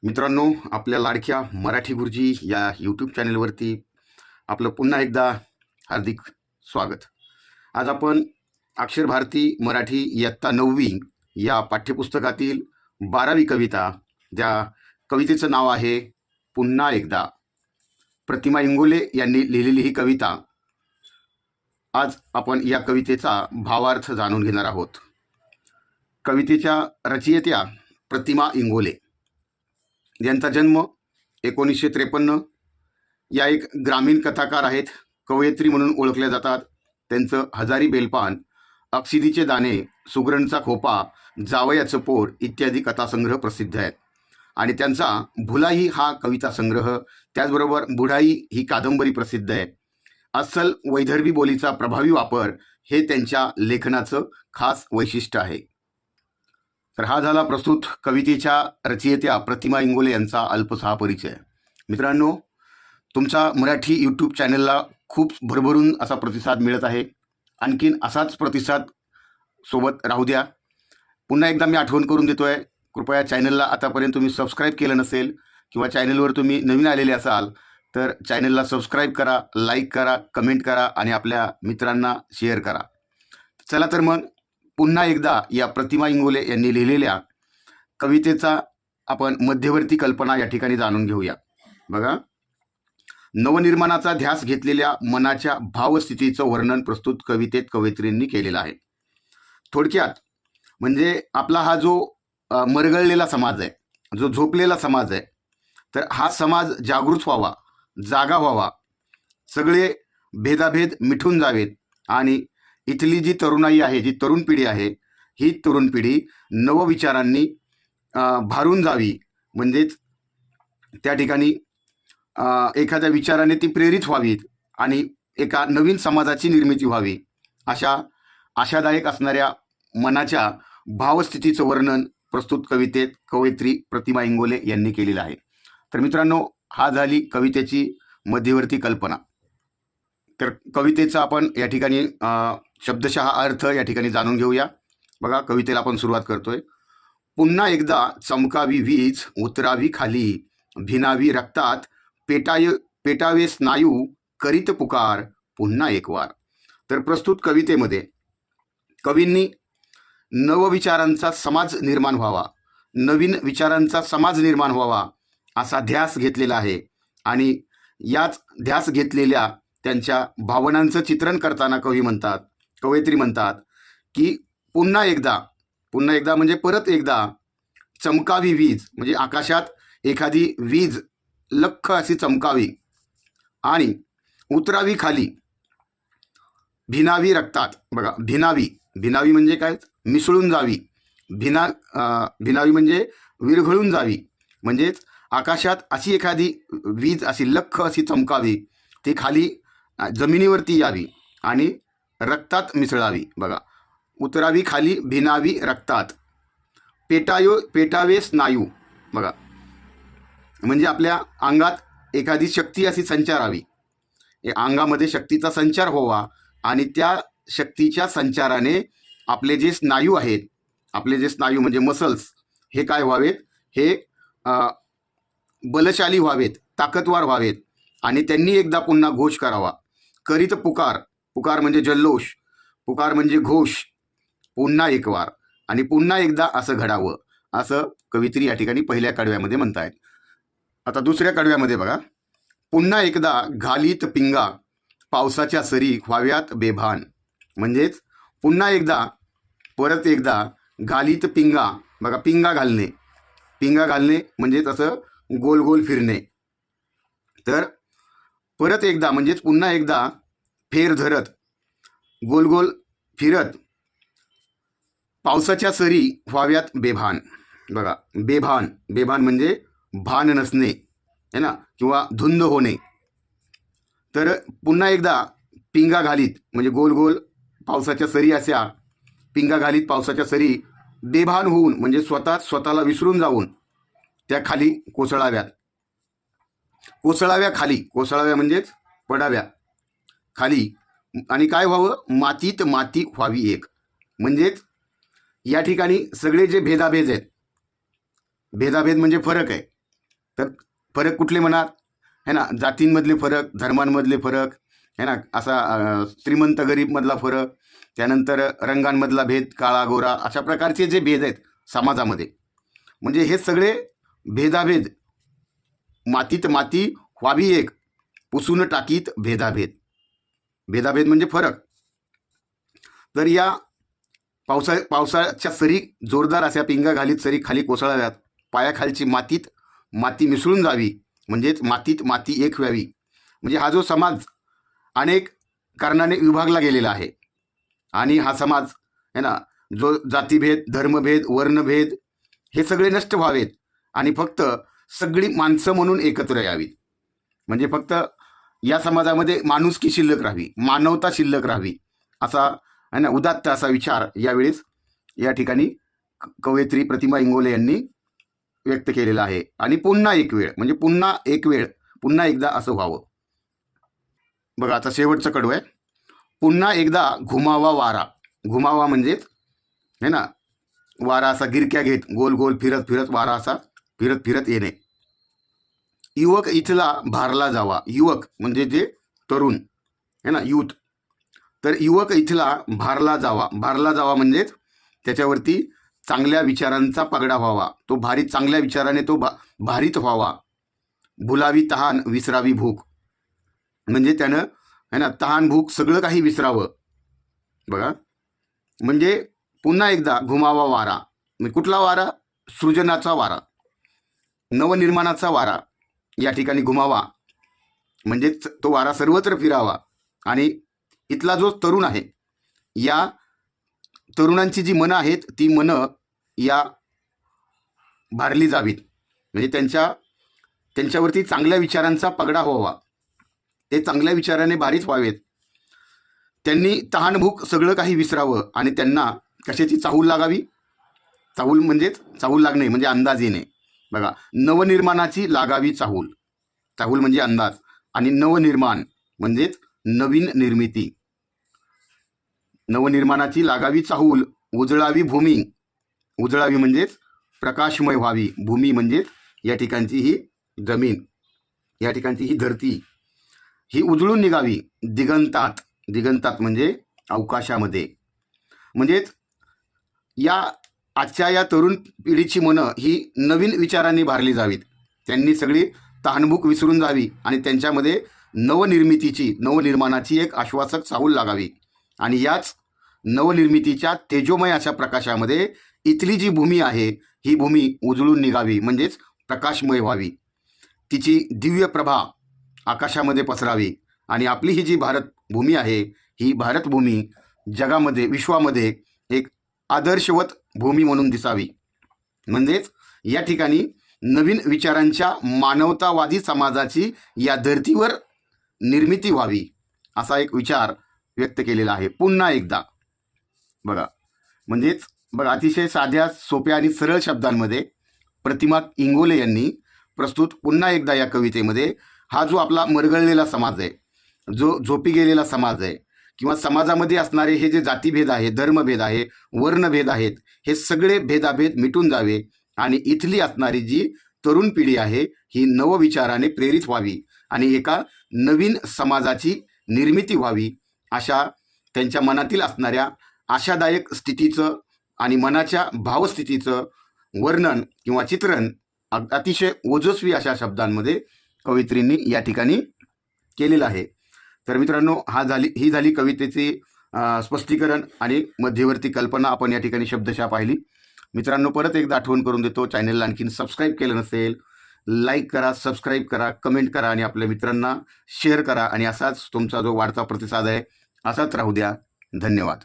मित्रांनो, आपल्या लाडक्या मराठी गुरुजी या यूट्यूब चॅनलवरती आपलं पुन्हा एकदा हार्दिक स्वागत. आज आपण अक्षर भारती मराठी इयत्ता 9वी या पाठ्यपुस्तकातील 12वी कविता, ज्या कवितेचं नाव आहे पुन्हा एकदा. प्रतिमा इंगोले यांनी लिहिलेली ही कविता. आज आपण या कवितेचा भावार्थ जाणून घेणार आहोत. कवितेच्या रचयित्या प्रतिमा इंगोले यांचा जन्म 1953. या एक ग्रामीण कथाकार आहेत, कवयित्री म्हणून ओळखल्या जातात. त्यांचं हजारी बेलपान, अक्षिदीचे दाणे, सुगरणचा खोपा, जावयाचं पोर इत्यादी कथासंग्रह प्रसिद्ध आहेत. आणि त्यांचा भुलाई हा कविता संग्रह, त्याचबरोबर बुढाई ही कादंबरी प्रसिद्ध आहे. अस्सल वैदर्भी बोलीचा प्रभावी वापर हे त्यांच्या लेखनाचं खास वैशिष्ट्य आहे. तर हा झाला प्रस्तुत कवितेच्या रचयित्या प्रतिमा इंगोले यांचा अल्पसा परिचय. मित्रांनो, तुमचा मराठी यूट्यूब चॅनलला खूप भरभरून असा प्रतिसाद मिळत आहे. आणखीन असाच प्रतिसाद सोबत राहू द्या. पुन्हा एकदा मी आठवण करून देतो आहे, कृपया चॅनलला आतापर्यंत तुम्ही सबस्क्राईब केलं नसेल किंवा चॅनलवर तुम्ही नवीन आलेले असाल तर चॅनलला सबस्क्राईब करा, लाईक करा, कमेंट करा आणि आपल्या मित्रांना शेअर करा. चला तर मग पुन्हा एकदा या प्रतिमा इंगोले यांनी लिहिलेल्या कवितेचा आपण मध्यवर्ती कल्पना या ठिकाणी जाणून घेऊया. बघा, नवनिर्माणाचा ध्यास घेतलेल्या मनाच्या भावस्थितीचं वर्णन प्रस्तुत कवितेत कवयित्रींनी केलेलं आहे. थोडक्यात म्हणजे आपला हा जो मरगळलेला समाज आहे, जो झोपलेला समाज आहे, तर हा समाज जागृत व्हावा, जागा व्हावा, सगळे भेदाभेद मिटून जावेत आणि इथली जी तरुणाई आहे, जी तरुण पिढी आहे, ही तरुण पिढी नवविचारांनी भारून जावी. म्हणजेच त्या ठिकाणी एखाद्या विचाराने ती प्रेरित व्हावीत आणि एका नवीन समाजाची निर्मिती व्हावी. अशा आशादायक असणाऱ्या मनाच्या भावस्थितीचं वर्णन प्रस्तुत कवितेत कवयित्री प्रतिमा इंगोले यांनी केलेलं आहे. तर मित्रांनो, हा झाली कवितेची मध्यवर्ती कल्पना. तर कवितेचा आपण या ठिकाणी शब्दशः अर्थ या ठिकाणी जाणून घेऊया. बघा, कवितेला आपण सुरुवात करतोय. पुन्हा एकदा चमकावी वीज, उतरावी खाली, भिनावी रक्तात, पेटावे स्नायू, करीत पुकार पुन्हा एक वार. तर प्रस्तुत कवितेमध्ये कवींनी नवविचारांचा समाज निर्माण व्हावा, नवीन विचारांचा समाज निर्माण व्हावा असा ध्यास घेतलेला आहे. आणि याच ध्यास घेतलेल्या त्यांच्या भावनांचं चित्रण करताना कवयित्री म्हणतात की पुन्हा एकदा म्हणजे परत एकदा, चमकावी वीज म्हणजे आकाशात एखादी वीज लख्ख अशी चमकावी आणि उतरावी खाली, भिनावी रक्तात. बघा, भिनावी म्हणजे काय, मिसळून जावी. भिनावी म्हणजे विरघळून जावी. म्हणजेच आकाशात अशी एखादी वीज अशी लख्ख अशी चमकावी, ती खाली जमिनीवरती यावी आणि रक्तात मिसळावी. बघा, उतरावी खाली, भिनावी रक्तात, पेटावे स्नायू. बघा, म्हणजे आपल्या अंगात एखादी शक्ती अशी संचारावी, अंगामध्ये शक्तीचा संचार व्हावा आणि त्या शक्तीच्या संचाराने आपले जे स्नायू आहेत, आपले जे स्नायू म्हणजे मसल्स, हे काय व्हावेत, हे बलशाली व्हावेत, ताकदवार व्हावेत आणि त्यांनी एकदा पुन्हा घोष करावा. करीत पुकार म्हणजे जल्लोष, पुकार म्हणजे घोष, पुन्हा एक वार आणि पुन्हा एकदा असं घडावं, असं कवयित्री या ठिकाणी पहिल्या कडव्यामध्ये म्हणतायत. आता दुसऱ्या कडव्यामध्ये बघा, पुन्हा एकदा घालीत पिंगा, पावसाच्या सरी व्हाव्यात बेभान. म्हणजेच पुन्हा एकदा, परत एकदा, घालीत पिंगा. बघा, पिंगा घालणे म्हणजेच असं गोल गोल फिरणे. तर परत एकदा म्हणजेच पुन्हा एकदा, फेर धरत, गोल गोल फिरत, पावसाच्या सरी व्हाव्यात बेभान. बघा, बेभान म्हणजे भान नसणे है ना, किंवा धुंद होणे. तर पुन्हा एकदा पिंगा घालीत म्हणजे गोल गोल पावसाच्या सरी, अशा पिंगा घालीत पावसाच्या सरी बेभान होऊन म्हणजे स्वतःला विसरून जाऊन त्या खाली कोसळाव्या म्हणजेच पडाव्या खाली. आणि काय व्हावं, मातीत माती व्हावी एक. म्हणजेच या ठिकाणी सगळे जे भेदाभेद आहेत, भेदाभेद म्हणजे फरक आहे, तर फरक कुठले म्हणा, है ना, जातींमधले फरक, धर्मांमधले फरक, है ना, असा श्रीमंत गरीबमधला फरक, त्यानंतर रंगांमधला भेद, काळा गोरा, अशा प्रकारचे जे भेद आहेत समाजामध्ये, म्हणजे हे सगळे भेदाभेद मातीत माती व्हावी एक, पुसून टाकीत भेदाभेद. भेदाभेद म्हणजे फरक. तर या पावसाच्या सरी जोरदार अशा पिंगा घालीत सरी खाली कोसळाव्यात, पायाखालची मातीत माती मिसळून जावी, म्हणजेच मातीत माती एक व्हावी. म्हणजे हा जो समाज अनेक कारणाने विभागला गेलेला आहे, आणि हा समाज है ना, जो जातीभेद, धर्मभेद, वर्णभेद हे सगळे नष्ट व्हावेत, आणि फक्त सगळी माणसं म्हणून एकत्र यावीत. म्हणजे फक्त या समाजामध्ये माणुसकी शिल्लक राहावी, मानवता शिल्लक राहावी, असा है ना उदात्त असा विचार यावेळेस या ठिकाणी कवयित्री प्रतिमा इंगोले यांनी व्यक्त केलेला आहे. आणि पुन्हा एक वेळ म्हणजे पुन्हा एक वेळ, पुन्हा एकदा असं व्हावं. बघा आता शेवटचं कडू आहे. पुन्हा एकदा घुमावा वारा. घुमावा म्हणजेच है ना, वारा असा गिरक्या घेत गोल गोल फिरत फिरत वारा असा फिरत फिरत येणे. युवक इथला भारला जावा. युवक म्हणजे जे तरुण है ना, यूथ. तर युवक इथला भारला जावा. भारला जावा म्हणजेच त्याच्यावरती चांगल्या विचारांचा पगडा व्हावा, तो भारी, चांगल्या विचाराने तो भारित व्हावा. भुलावी तहान विसरावी भूक. म्हणजे त्यानं है ना तहान भूक सगळं काही विसरावं. बघा, म्हणजे पुन्हा एकदा घुमावा वारा. म्हणजे कुठला वारा? सृजनाचा वारा, नवनिर्माणाचा वारा या ठिकाणी घुमावा. म्हणजे तो वारा सर्वत्र फिरावा, आणि इथला जो तरुण आहे, या तरुणांची जी मनं आहेत ती मनं या भारली जावीत. म्हणजे त्यांच्यावरती चांगल्या विचारांचा पगडा व्हावा, ते चांगल्या विचाराने भारीत व्हावेत. त्यांनी तहानभूक सगळं काही विसरावं, आणि त्यांना कशाची चाहूल लागावी. चाहूल म्हणजेच चाहूल लागणे म्हणजे अंदाज येणे. बघा, नवनिर्माणाची लागावी चाहूल. चाहूल म्हणजे अंदाज, आणि नवनिर्माण म्हणजेच नवीन निर्मिती. नवनिर्माणाची लागावी चाहूल. उजळावी भूमी. उजळावी म्हणजेच प्रकाशमय व्हावी. भूमी म्हणजेच या ठिकाणची ही जमीन, या ठिकाणची ही धरती, ही उजळून निघावी. दिगंतात. दिगंतात म्हणजे अवकाशामध्ये. म्हणजेच या आजच्या या तरुण पिढीची मनं ही नवीन विचारांनी भारली जावीत. त्यांनी सगळी तहानभूक विसरून जावी, आणि त्यांच्यामध्ये नवनिर्मितीची, नवनिर्माणाची एक आश्वासक चाहूल लागावी. आणि याच नवनिर्मितीच्या तेजोमय अशा प्रकाशामध्ये इथली जी भूमी आहे ही भूमी उजळून निघावी, म्हणजेच प्रकाशमय व्हावी. तिची दिव्य प्रभा आकाशामध्ये पसरावी, आणि आपली ही जी भारत भूमी आहे ही भारतभूमी जगामध्ये, विश्वामध्ये एक आदर्शवत भूमी म्हणून दिसावी. म्हणजेच या ठिकाणी नवीन विचारांच्या मानवतावादी समाजाची या धर्तीवर निर्मिती व्हावी, असा एक विचार व्यक्त केलेला आहे. पुन्हा एकदा. बघा, म्हणजेच बघा, अतिशय साध्या, सोप्या आणि सरळ शब्दांमध्ये प्रतिमा इंगोले यांनी प्रस्तुत पुन्हा एकदा या कवितेमध्ये हा जो आपला मरगळलेला समाज आहे, जो झोपी गेलेला समाज आहे, किंवा समाजामध्ये असणारे हे जे जातीभेद आहे, धर्मभेद आहे, वर्णभेद आहेत, हे सगळे भेदाभेद मिटून जावे, आणि इथली असणारी जी तरुण पिढी आहे ही नवविचाराने प्रेरित व्हावी, आणि एका नवीन समाजाची निर्मिती व्हावी, अशा त्यांच्या मनातील असणाऱ्या आशादायक स्थितीचं आणि मनाच्या भावस्थितीचं वर्णन किंवा चित्रण अतिशय ओजस्वी अशा शब्दांमध्ये कवयित्रींनी या ठिकाणी केलेलं आहे. तर मित्रांनो, ही झाली कवितेची स्पष्टीकरण आणि मध्यवर्ती कल्पना आपण या ठिकाणी शब्दशः पाहिली. मित्रांनो, परत एकदा आठवण करून देतो, चॅनलला आणखीन सबस्क्राईब केलं नसेल, लाईक करा, सबस्क्राईब करा, कमेंट करा, आणि आपल्या मित्रांना शेअर करा, आणि असाच तुमचा जो वाढता प्रतिसाद आहे असाच राहू द्या. धन्यवाद.